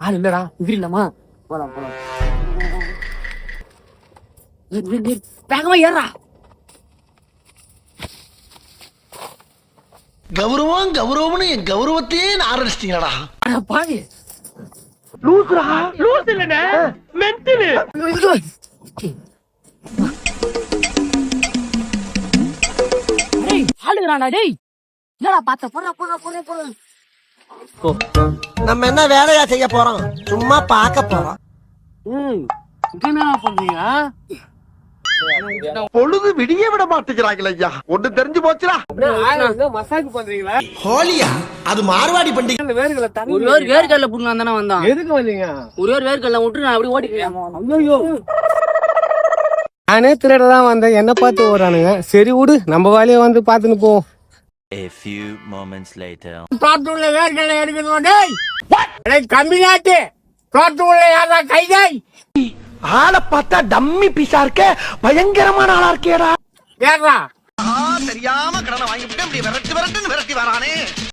ஆள் இல்லடா இல்லம்மா போலாம் போலாம் வேகமா ஏறா கௌரவம் கௌரவம்னு என் கௌரவத்தையே ஆரம்பிச்சிட்டீங்களா பாவி லூசுரா லூசு இல்லனே மென்டல் டேய் ஆளுங்கடா டேய் என்னடா பாத்த போறா போறா போறா போறா நம்ம என்ன வேலையா செய்ய போறோம் சும்மா பார்க்க போறோம் என்ன பண்றீங்க பொழுது விடிய விட மாட்டேங்கிறாங்களே ஐயா ஒண்ணு தெரிஞ்சு போச்சுடா மசாஜ் பண்றீங்களா ஹோலியா அது மார்வாடி பண்டிகை வேர்களை தண்ணி ஒரு வேர்க்கல்ல புடுங்க தானே வந்தான். எதுக்கு வந்தீங்க ஒரு வேர்க்கல்ல விட்டு நான் அப்படி ஓடிக்கிறேன். ஐயோ நானே திருட தான் வந்தேன், என்ன பார்த்து ஓடுறானுங்க. சரி விடு, நம்ம வேலையை வந்து பார்த்துன்னு போவோம். A few moments later. தோட்டத்துல வேர்களை எடுக்கணும் டேய் கம்மி நாட்டு தோட்டத்துல யாரா கைதாய் ஆளை பார்த்தா டம்மி பீஸா இருக்க பயங்கரமான ஆளா இருக்கேடா ஏறா தெரியாம கடனை வாங்கிட்டு விரட்டி விரட்டுன்னு விரட்டி வரானே